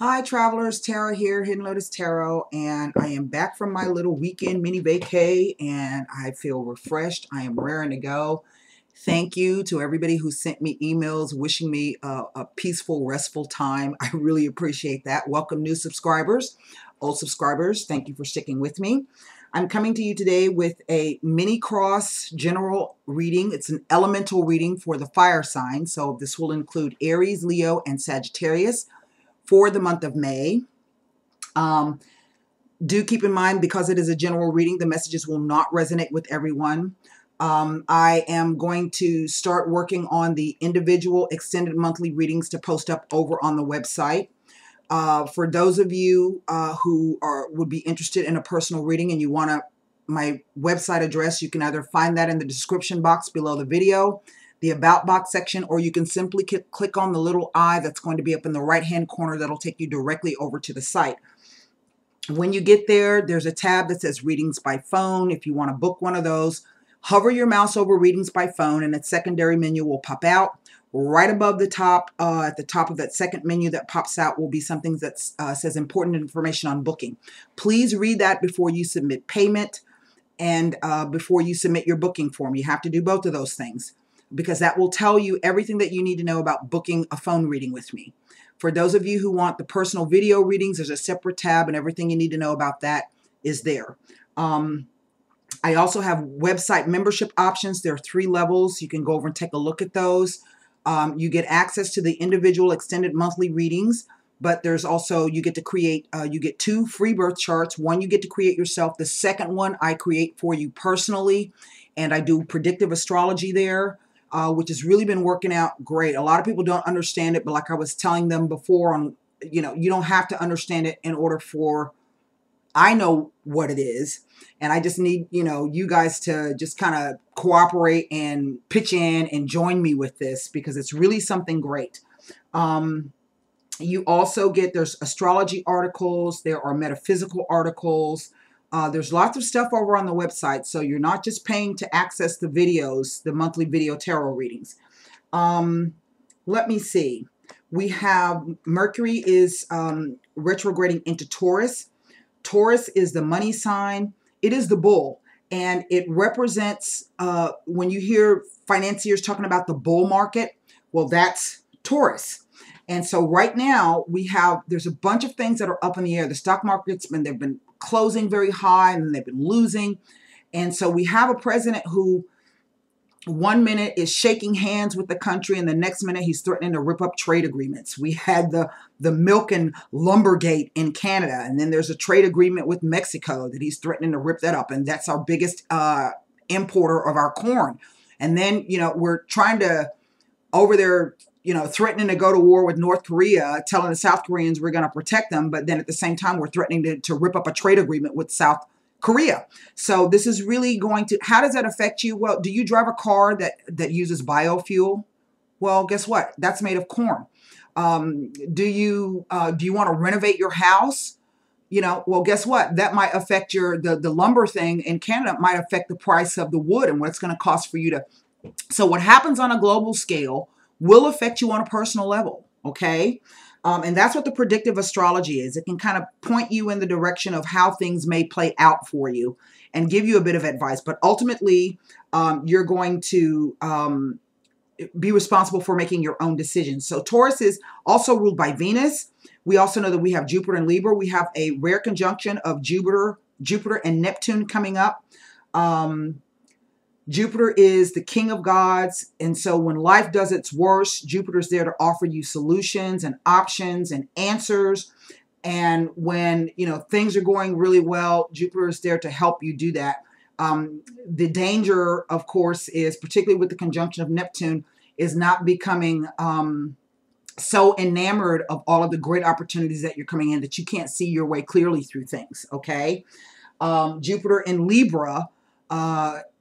Hi travelers, Tara here, Hidden Lotus Tarot, and I am back from my little weekend mini vacay and I feel refreshed. I am raring to go. Thank you to everybody who sent me emails wishing me a peaceful, restful time. I really appreciate that. Welcome new subscribers, old subscribers. Thank you for sticking with me. I'm coming to you today with a mini cross general reading. It's an elemental reading for the fire sign. So this will include Aries, Leo, and Sagittarius for the month of May. Do keep in mind, because it is a general reading, the messages will not resonate with everyone. I am going to start working on the individual extended monthly readings to post up over on the website. For those of you who would be interested in a personal reading and you want my website address, you can either find that in the description box below the video, the About box section, or you can simply click on the little eye that's going to be up in the right-hand corner that'll take you directly over to the site. When you get there, there's a tab that says Readings by Phone. If you want to book one of those, hover your mouse over Readings by Phone and its secondary menu will pop out. Right above the top, at the top of that second menu that pops out will be something that says Important Information on Booking. Please read that before you submit payment and before you submit your booking form. You have to do both of those things, because that will tell you everything that you need to know about booking a phone reading with me. For those of you who want the personal video readings, there's a separate tab and everything you need to know about that is there. I also have website membership options. There are 3 levels. You can go over and take a look at those. You get access to the individual extended monthly readings, but there's also, you get to create, you get 2 free birth charts. One you get to create yourself. The second one I create for you personally, and I do predictive astrology there. Which has really been working out great. A lot of people don't understand it, but like I was telling them before, you don't have to understand it in order for, I know what it is, and I just need, you guys to just kind of cooperate and pitch in and join me with this, because it's really something great. You also get, there's astrology articles, there are metaphysical articles. There's lots of stuff over on the website, so you're not just paying to access the videos, the monthly video tarot readings. Let me see. We have Mercury is retrograding into Taurus. Taurus is the money sign. It is the bull, and it represents, when you hear financiers talking about the bull market, well, that's Taurus. And so right now there's a bunch of things that are up in the air. The stock market's they've been closing very high and they've been losing. And so we have a president who one minute is shaking hands with the country and the next minute he's threatening to rip up trade agreements. We had the milk and lumber gate in Canada, and then there's a trade agreement with Mexico that he's threatening to rip that up. And that's our biggest importer of our corn. And then, we're trying to, over there, threatening to go to war with North Korea, telling the South Koreans we're going to protect them. But then at the same time, we're threatening to rip up a trade agreement with South Korea. So this is really going to, how does that affect you? Well, do you drive a car that uses biofuel? Well, guess what? That's made of corn. Do you want to renovate your house? Well, guess what? That might affect the lumber thing in Canada might affect the price of the wood and what it's going to cost for you to. So what happens on a global scale will affect you on a personal level, okay? And that's what the predictive astrology is. It can kind of point you in the direction of how things may play out for you and give you a bit of advice. But ultimately, you're going to be responsible for making your own decisions. So Taurus is also ruled by Venus. We also know that we have Jupiter and Libra. We have a rare conjunction of Jupiter and Neptune coming up. Jupiter is the king of gods, and so when life does its worst, Jupiter's there to offer you solutions and options and answers. And when things are going really well, Jupiter is there to help you do that. The danger, of course, is particularly with the conjunction of Neptune, is not becoming so enamored of all of the great opportunities that you're coming in that you can't see your way clearly through things. Okay, Jupiter in Libra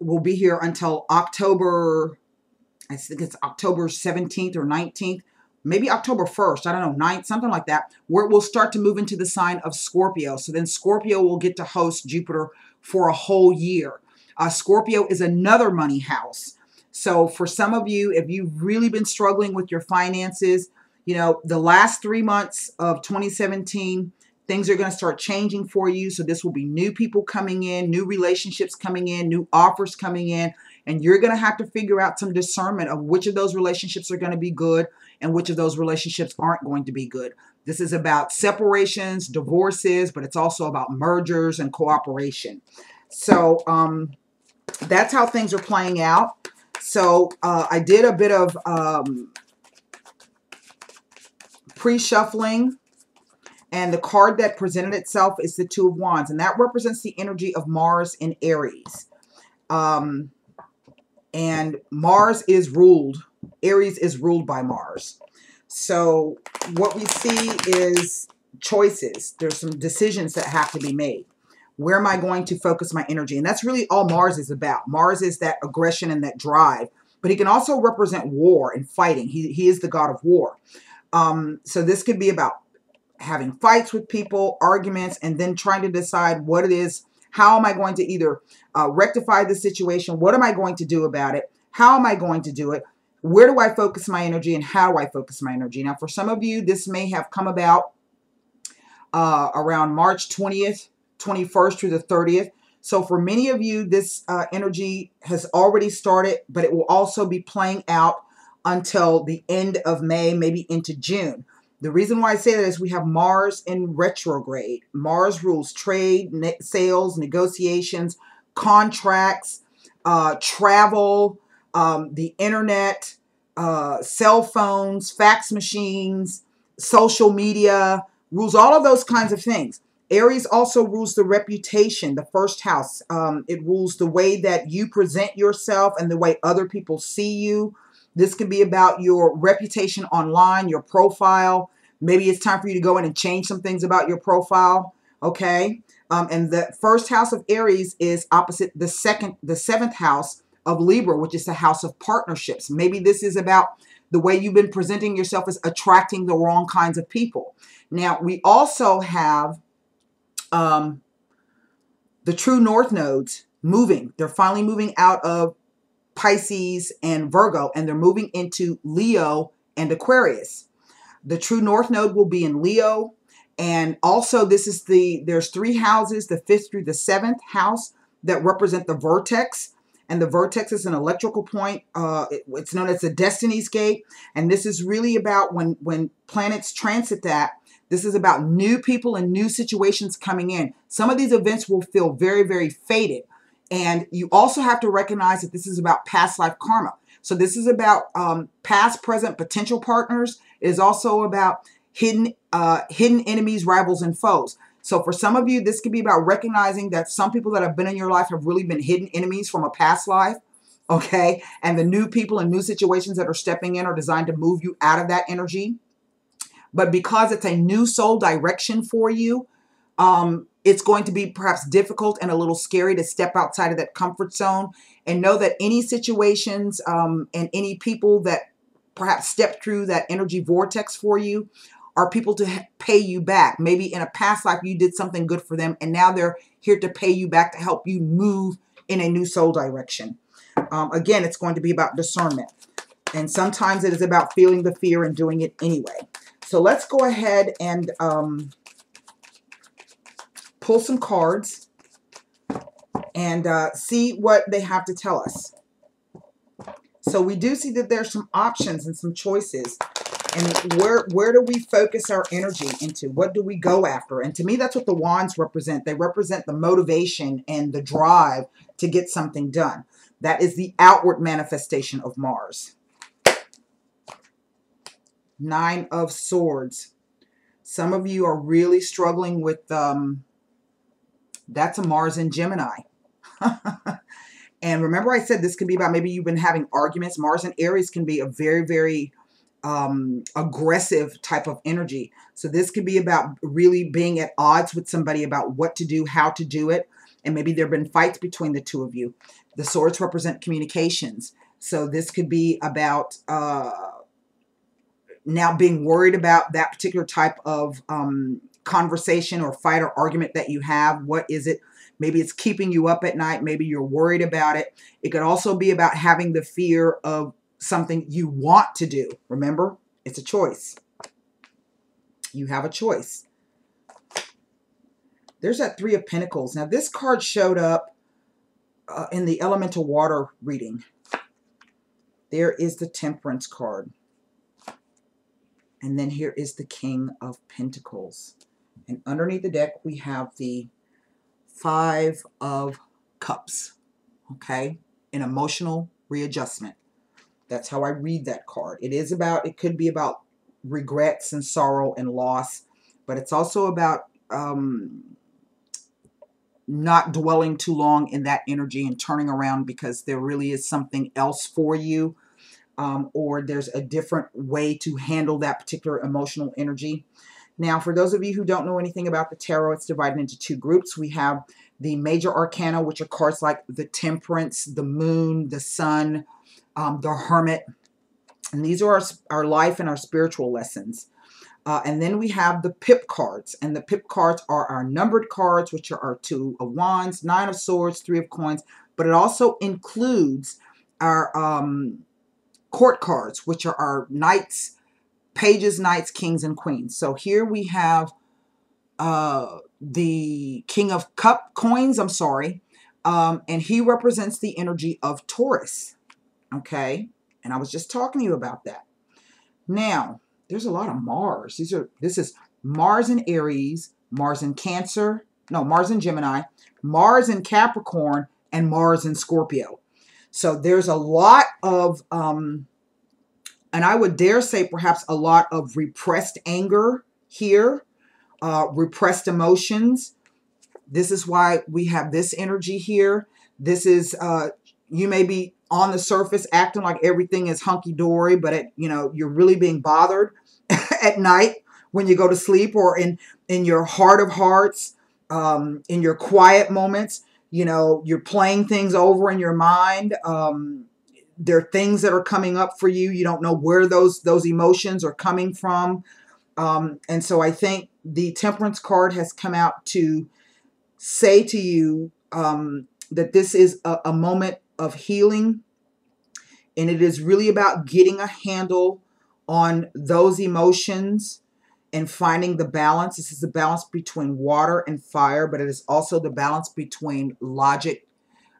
will be here until October, I think it's October 17th or 19th, maybe October 1st, I don't know, 9th, something like that, where it will start to move into the sign of Scorpio. So then Scorpio will get to host Jupiter for a whole year. Scorpio is another money house. So for some of you, if you've really been struggling with your finances, You know, the last 3 months of 2017, things are going to start changing for you. So this will be new people coming in, new relationships coming in, new offers coming in, and you're going to have to figure out some discernment of which of those relationships are going to be good and which of those relationships aren't going to be good. This is about separations, divorces, but it's also about mergers and cooperation. So that's how things are playing out. So I did a bit of pre-shuffling, and the card that presented itself is the Two of Wands, and that represents the energy of Mars in Aries. And Mars is ruled, Aries is ruled by Mars. So what we see is choices. There's some decisions that have to be made. Where am I going to focus my energy? And that's really all Mars is about. Mars is that aggression and that drive, but he can also represent war and fighting. He is the god of war. So this could be about having fights with people, arguments, and then trying to decide what it is. How am I going to either rectify the situation? What am I going to do about it? How am I going to do it? Where do I focus my energy, and how do I focus my energy? Now, for some of you, this may have come about around March 20th, 21st through the 30th. So for many of you, this energy has already started, but it will also be playing out until the end of May, maybe into June. The reason why I say that is we have Mars in retrograde. Mars rules trade, sales, negotiations, contracts, travel, the internet, cell phones, fax machines, social media, rules all of those kinds of things. Aries also rules the reputation, the first house. It rules the way that you present yourself and the way other people see you. This can be about your reputation online, your profile. Maybe it's time for you to go in and change some things about your profile. Okay. And the first house of Aries is opposite the seventh house of Libra, which is the house of partnerships. Maybe this is about the way you've been presenting yourself as attracting the wrong kinds of people. Now, we also have the true north nodes moving. They're finally moving out of Pisces and Virgo, and they're moving into Leo and Aquarius. The true north node will be in Leo. And also there's 3 houses, the 5th through the 7th house, that represent the vertex. And the vertex is an electrical point. It's known as the Destiny's Gate. And this is really about when planets transit that, this is about new people and new situations coming in. Some of these events will feel very, very fated. And you also have to recognize that this is about past life karma. So this is about past, present, potential partners. It is also about hidden enemies, rivals, and foes. So for some of you, this could be about recognizing that some people that have been in your life have really been hidden enemies from a past life. Okay. And the new people and new situations that are stepping in are designed to move you out of that energy. But because it's a new soul direction for you, it's going to be perhaps difficult and a little scary to step outside of that comfort zone, and know that any situations and any people that perhaps step through that energy vortex for you are people to pay you back. Maybe in a past life you did something good for them, and now they're here to pay you back to help you move in a new soul direction. Again, it's going to be about discernment. And sometimes it is about feeling the fear and doing it anyway. So let's go ahead and pull some cards and see what they have to tell us. So we do see that there's some options and some choices. And where do we focus our energy into? What do we go after? And to me, that's what the wands represent. They represent the motivation and the drive to get something done. That is the outward manifestation of Mars. 9 of Swords. Some of you are really struggling with, that's a Mars in Gemini. And remember I said this could be about maybe you've been having arguments. Mars in Aries can be a very, very aggressive type of energy. So this could be about really being at odds with somebody about what to do, how to do it. And maybe there have been fights between the two of you. The swords represent communications. So this could be about now being worried about that particular type of conversation or fight or argument that you have. What is it? Maybe it's keeping you up at night. Maybe you're worried about it. It could also be about having the fear of something you want to do. Remember, it's a choice. You have a choice. There's that Three of Pentacles. Now, this card showed up in the elemental water reading. There is the Temperance card. And then here is the King of Pentacles. And underneath the deck, we have the Five of Cups. Okay? An emotional readjustment. That's how I read that card. It could be about regrets and sorrow and loss, but it's also about not dwelling too long in that energy and turning around because there really is something else for you, or there's a different way to handle that particular emotional energy. Now, for those of you who don't know anything about the tarot, it's divided into two groups. We have the major arcana, which are cards like the Temperance, the Moon, the Sun, the Hermit. And these are our life and our spiritual lessons. And then we have the pip cards. And the pip cards are our numbered cards, which are our Two of Wands, Nine of Swords, Three of Coins. But it also includes our court cards, which are our knights, pages, knights, kings, and queens. So here we have the King of Coins, and he represents the energy of Taurus. Okay, and I was just talking to you about that. Now, there's a lot of Mars. This is Mars in Aries, Mars in Cancer, no, Mars in Gemini, Mars in Capricorn, and Mars in Scorpio. So there's a lot of, and I would dare say perhaps a lot of repressed anger here, repressed emotions. This is why we have this energy here. This is, you may be on the surface acting like everything is hunky-dory, but you're really being bothered at night when you go to sleep, or in your heart of hearts, in your quiet moments. You're playing things over in your mind. There are things that are coming up for you. You don't know where those emotions are coming from. And so I think the Temperance card has come out to say to you that this is a moment of healing, and it is really about getting a handle on those emotions and finding the balance. This is the balance between water and fire, but it is also the balance between logic,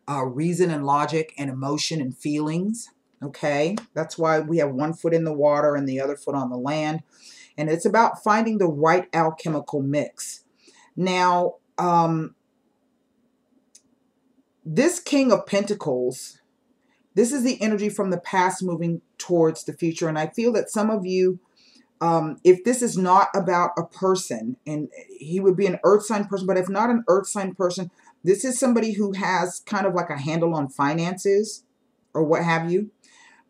reason and logic, and emotion and feelings. Okay, that's why we have one foot in the water and the other foot on the land, and it's about finding the right alchemical mix. Now, this King of Pentacles, this is the energy from the past moving towards the future. And I feel that some of you, if this is not about a person, and he would be an earth sign person, but if not an earth sign person, this is somebody who has kind of like a handle on finances or what have you.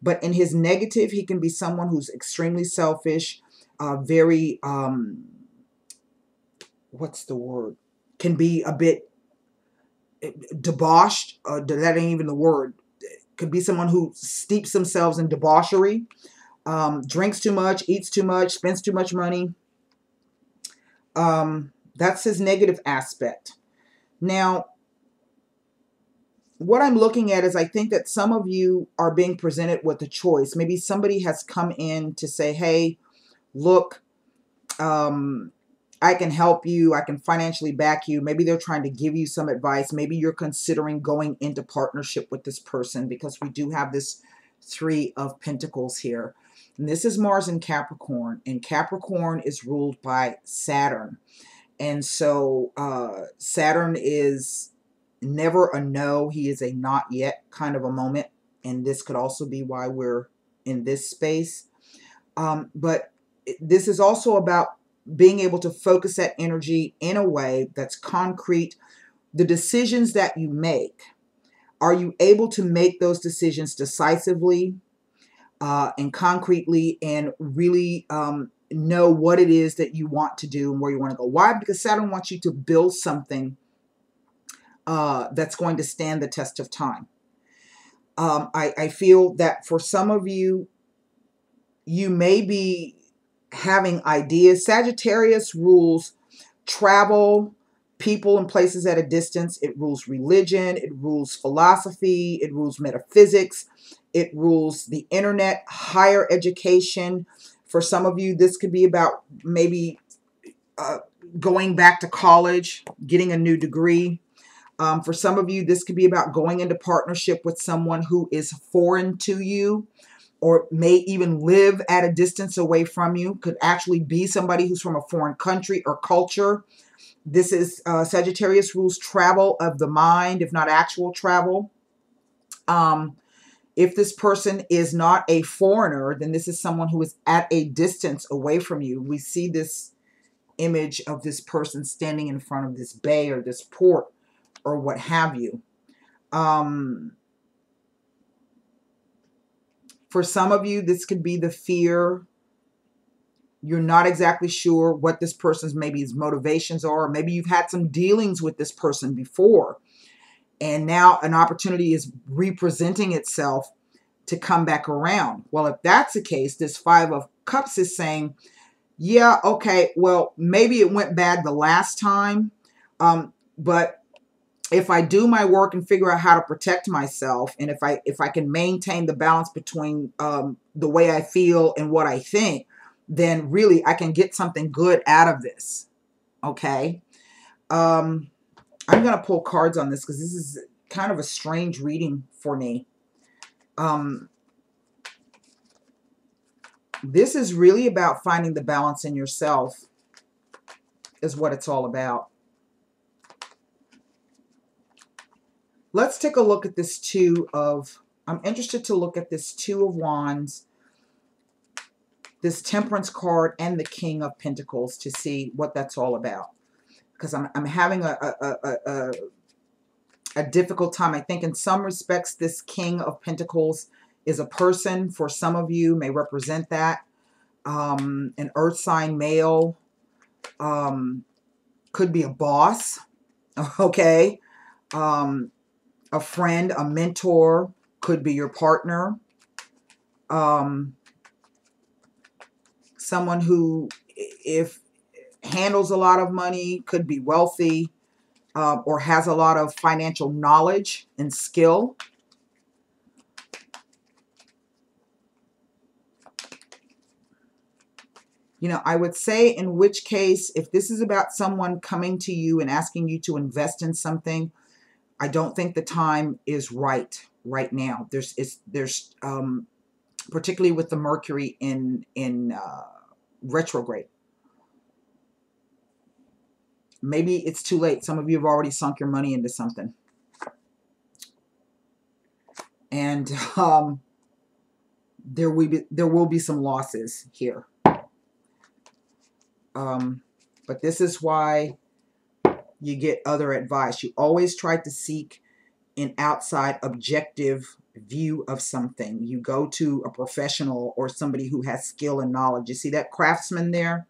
But in his negative, he can be someone who's extremely selfish, very, what's the word? Can be a bit debauched. That ain't even the word. Could be someone who steeps themselves in debauchery, drinks too much, eats too much, spends too much money. That's his negative aspect. Now, what I'm looking at is I think that some of you are being presented with a choice. Maybe somebody has come in to say, hey, look, I can help you. I can financially back you. Maybe they're trying to give you some advice. Maybe you're considering going into partnership with this person, because we do have this Three of Pentacles here. And this is Mars in Capricorn, and Capricorn is ruled by Saturn. And so Saturn is never a no. He is a not yet kind of a moment. And this could also be why we're in this space. But this is also about being able to focus that energy in a way that's concrete. The decisions that you make, are you able to make those decisions decisively and concretely, and really know what it is that you want to do and where you want to go? Why? Because Saturn wants you to build something that's going to stand the test of time. I feel that for some of you, you may be having ideas. Sagittarius rules travel, people and places at a distance. It rules religion. It rules philosophy. It rules metaphysics. It rules the internet, higher education. For some of you, this could be about maybe going back to college, getting a new degree. For some of you, this could be about going into partnership with someone who is foreign to you, or may even live at a distance away from you. Could actually be somebody who's from a foreign country or culture. This is Sagittarius rules travel of the mind, if not actual travel. If this person is not a foreigner, then this is someone who is at a distance away from you. We see this image of this person standing in front of this bay or this port or what have you. For some of you, this could be the fear. You're not exactly sure what this person's maybe his motivations are. Or maybe you've had some dealings with this person before, and now an opportunity is representing itself to come back around. Well, if that's the case, this Five of Cups is saying, yeah, okay, well, maybe it went bad the last time, but if I do my work and figure out how to protect myself, and if I can maintain the balance between the way I feel and what I think, then really I can get something good out of this. Okay. I'm going to pull cards on this because this is kind of a strange reading for me. This is really about finding the balance in yourself, is what it's all about. Let's take a look at this I'm interested to look at this Two of Wands, this Temperance card, and the King of Pentacles to see what that's all about. Because I'm having a difficult time. I think in some respects this King of Pentacles is a person. For some of you may represent that. An earth sign male, could be a boss, okay? A friend, a mentor, could be your partner. Someone who, if handles a lot of money, could be wealthy, or has a lot of financial knowledge and skill. You know, I would say in which case, if this is about someone coming to you and asking you to invest in something, I don't think the time is right now. There's particularly with the Mercury in retrograde. Maybe it's too late. Some of you have already sunk your money into something. And there will be some losses here. But this is why you get other advice. You always try to seek an outside objective view of something. You go to a professional or somebody who has skill and knowledge. You see that craftsman there?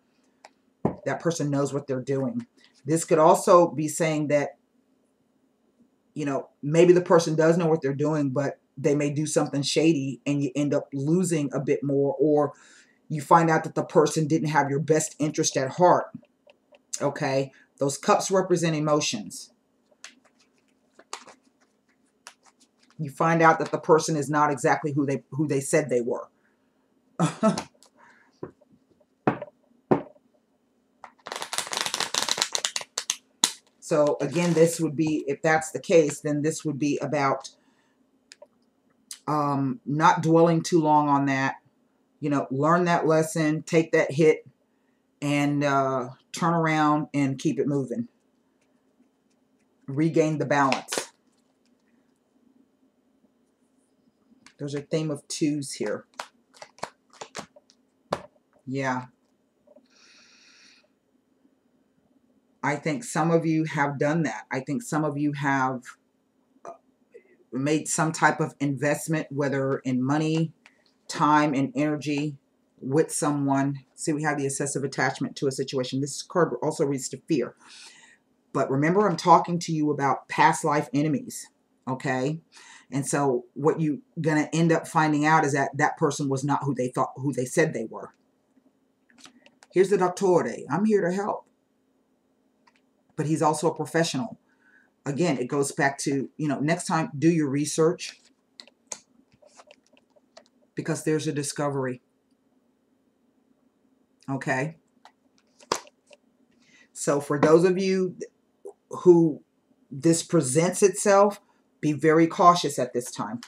That person knows what they're doing. This could also be saying that, you know, maybe the person does know what they're doing, but they may do something shady and you end up losing a bit more, or you find out that the person didn't have your best interest at heart. Okay? Those cups represent emotions. You find out that the person is not exactly who they said they were. So again, this would be, if that's the case, then this would be about not dwelling too long on that. You know, learn that lesson, take that hit, and turn around and keep it moving. Regain the balance. There's a theme of twos here. Yeah. I think some of you have done that. I think some of you have made some type of investment, whether in money, time, and energy with someone. See, we have the excessive attachment to a situation. This card also reads to fear. But remember, I'm talking to you about past life enemies, okay? And so what you're going to end up finding out is that that person was not who they said they were. Here's the Dottore. I'm here to help. But he's also a professional. Again, it goes back to, you know, next time, do your research. Because there's a discovery. Okay? So for those of you who this presents itself, be very cautious at this time.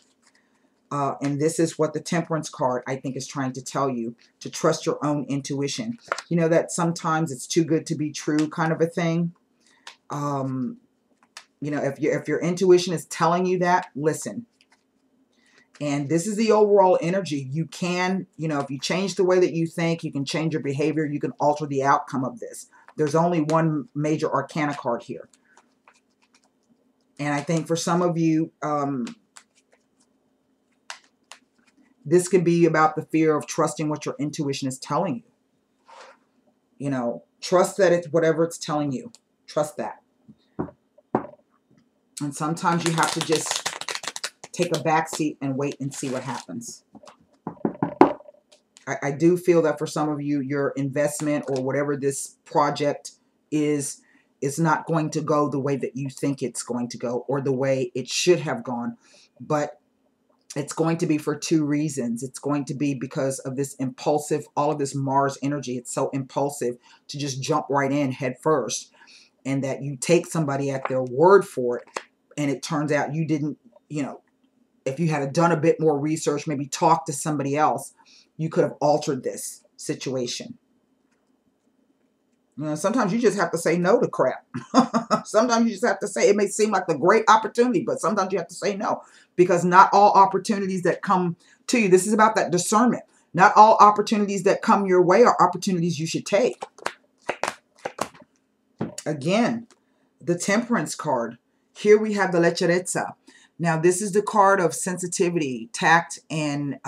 And this is what the Temperance card, I think, is trying to tell you, to trust your own intuition. You know that sometimes it's too good to be true kind of a thing. You know, if your intuition is telling you that, listen. And this is the overall energy. You can, you know, if you change the way that you think, you can change your behavior. You can alter the outcome of this. There's only one major arcana card here. And I think for some of you, this could be about the fear of trusting what your intuition is telling you. You know, trust that it's whatever it's telling you. Trust that. And sometimes you have to just take a back seat and wait and see what happens. I do feel that for some of you, your investment or whatever this project is not going to go the way that you think it's going to go or the way it should have gone. But it's going to be for two reasons. It's going to be because of this impulsive, all of this Mars energy. It's so impulsive to just jump right in head first. And that you take somebody at their word for it. And it turns out you didn't, you know, if you had done a bit more research, maybe talk to somebody else, you could have altered this situation. You know, sometimes you just have to say no to crap. Sometimes you just have to say, it may seem like a great opportunity, but sometimes you have to say no. Because not all opportunities that come to you, this is about that discernment. Not all opportunities that come your way are opportunities you should take. Again, the Temperance card. Here we have the Lecherezza. Now, this is the card of sensitivity, tact, and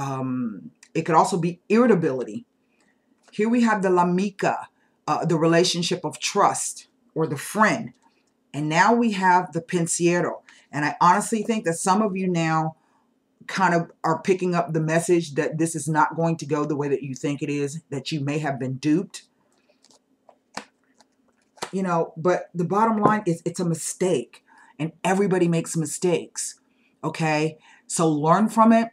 it could also be irritability. Here we have the L'Amica, the relationship of trust, or the friend. And now we have the Pensiero. And I honestly think that some of you now kind of are picking up the message that this is not going to go the way that you think it is, that you may have been duped. You know, but the bottom line is it's a mistake. And everybody makes mistakes. Okay? So learn from it.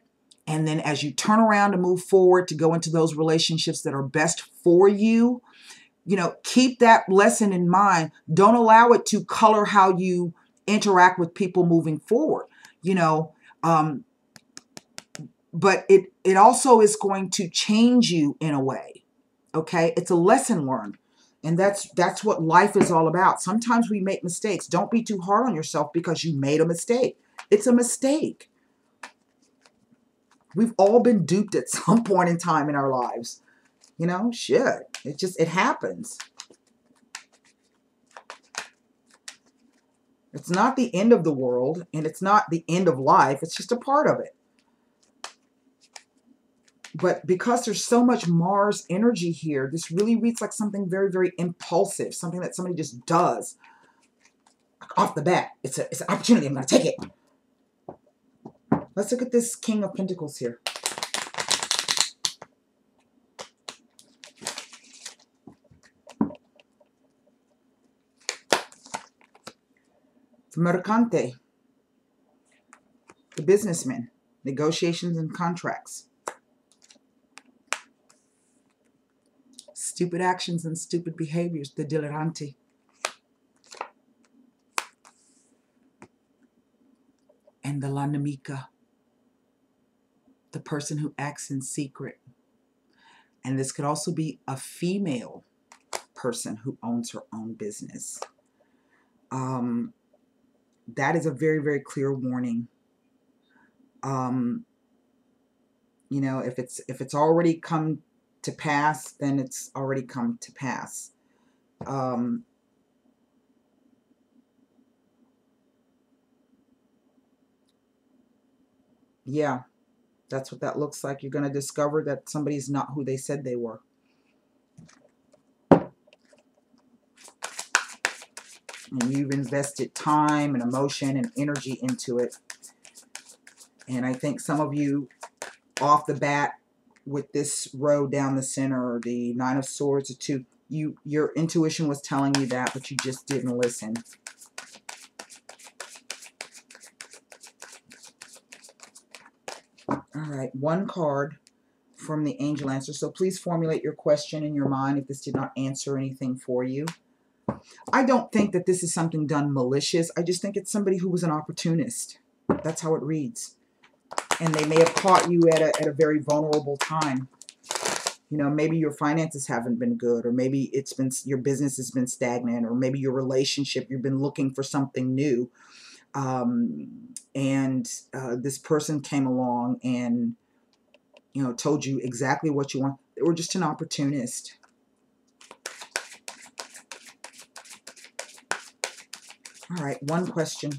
And then as you turn around to move forward to go into those relationships that are best for you, you know, keep that lesson in mind. Don't allow it to color how you interact with people moving forward. You know, but it also is going to change you in a way. Okay? It's a lesson learned. And that's what life is all about. Sometimes we make mistakes. Don't be too hard on yourself because you made a mistake. It's a mistake. We've all been duped at some point in time in our lives. You know, shit. It happens. It's not the end of the world, and it's not the end of life. It's just a part of it. But because there's so much Mars energy here, this really reads like something very, very impulsive, something that somebody just does. Off the bat, it's an opportunity. I'm going to take it. Let's look at this King of Pentacles here. It's Mercante, the businessman, negotiations and contracts. Stupid actions and stupid behaviors, the dilettante. And the La Nemica, the person who acts in secret. And this could also be a female person who owns her own business. That is a very, very clear warning. You know, if it's already come to pass, then it's already come to pass. Yeah, that's what that looks like. You're going to discover that somebody's not who they said they were. And you've invested time and emotion and energy into it. And I think some of you, off the bat, with this row down the center, or the Nine of Swords, or two, your intuition was telling you that, but you just didn't listen. All right, one card from the angel answer. So please formulate your question in your mind if this did not answer anything for you. I don't think that this is something done malicious. I just think it's somebody who was an opportunist. That's how it reads. And they may have caught you at a very vulnerable time. You know, maybe your finances haven't been good, or maybe it's been, your business has been stagnant, or maybe your relationship, you've been looking for something new. This person came along and, you know, told you exactly what you want. They were just an opportunist. All right, one question.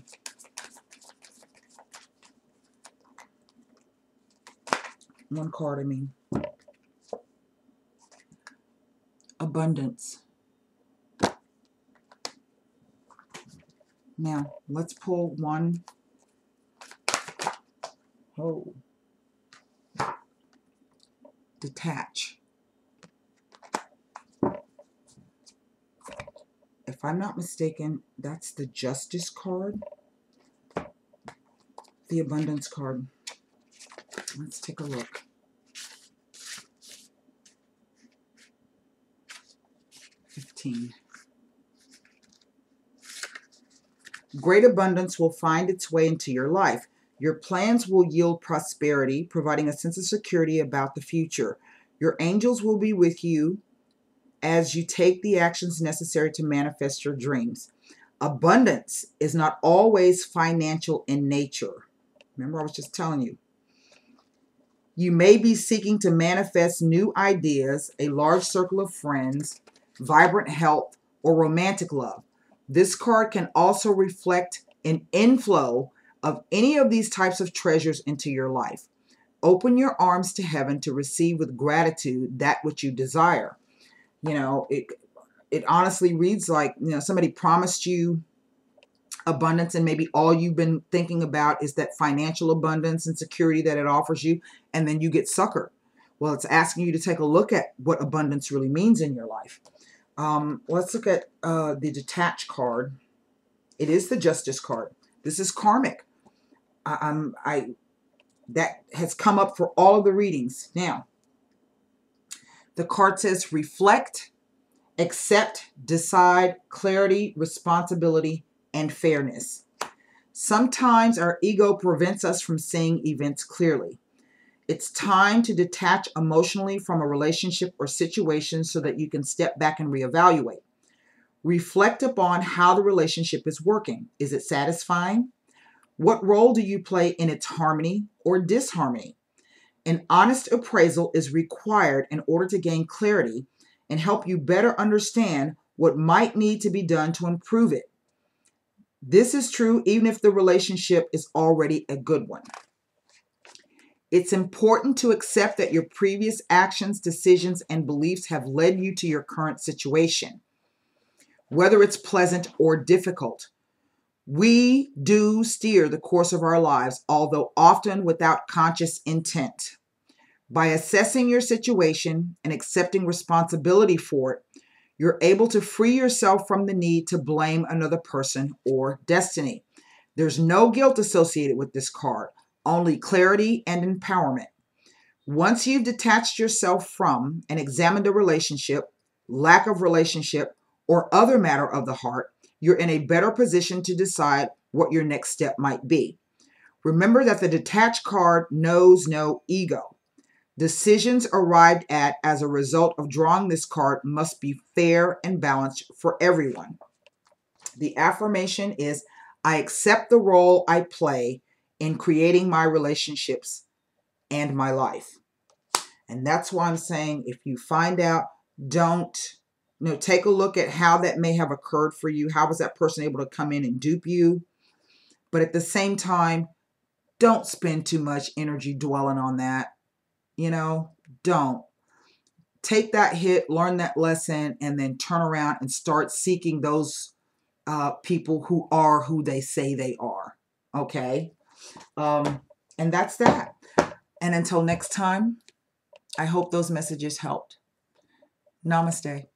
One card, I mean. Abundance. Now, let's pull one. Oh. Detach. If I'm not mistaken, that's the Justice card. The Abundance card. Let's take a look. Great abundance will find its way into your life. Your plans will yield prosperity, providing a sense of security about the future. Your angels will be with you as you take the actions necessary to manifest your dreams. Abundance is not always financial in nature. Remember, I was just telling you. You may be seeking to manifest new ideas, a large circle of friends, vibrant health, or romantic love. This card can also reflect an inflow of any of these types of treasures into your life. Open your arms to heaven to receive with gratitude that which you desire. You know, it honestly reads like, you know, somebody promised you abundance, and maybe all you've been thinking about is that financial abundance and security that it offers you, and then you get suckered. Well, it's asking you to take a look at what abundance really means in your life. Let's look at the Detached card. It is the Justice card. This is karmic. That has come up for all of the readings. Now, the card says reflect, accept, decide, clarity, responsibility, and fairness. Sometimes our ego prevents us from seeing events clearly. It's time to detach emotionally from a relationship or situation so that you can step back and reevaluate. Reflect upon how the relationship is working. Is it satisfying? What role do you play in its harmony or disharmony? An honest appraisal is required in order to gain clarity and help you better understand what might need to be done to improve it. This is true even if the relationship is already a good one. It's important to accept that your previous actions, decisions, and beliefs have led you to your current situation, whether it's pleasant or difficult. We do steer the course of our lives, although often without conscious intent. By assessing your situation and accepting responsibility for it, you're able to free yourself from the need to blame another person or destiny. There's no guilt associated with this card, only clarity and empowerment. Once you've detached yourself from and examined a relationship, lack of relationship, or other matter of the heart, you're in a better position to decide what your next step might be. Remember that the Detached card knows no ego. Decisions arrived at as a result of drawing this card must be fair and balanced for everyone. The affirmation is, I accept the role I play in creating my relationships and my life. And that's why I'm saying, if you find out, don't, take a look at how that may have occurred for you. How was that person able to come in and dupe you? But at the same time, don't spend too much energy dwelling on that. Don't. Take that hit, learn that lesson, and then turn around and start seeking those people who are who they say they are. Okay? And that's that. And until next time, I hope those messages helped. Namaste.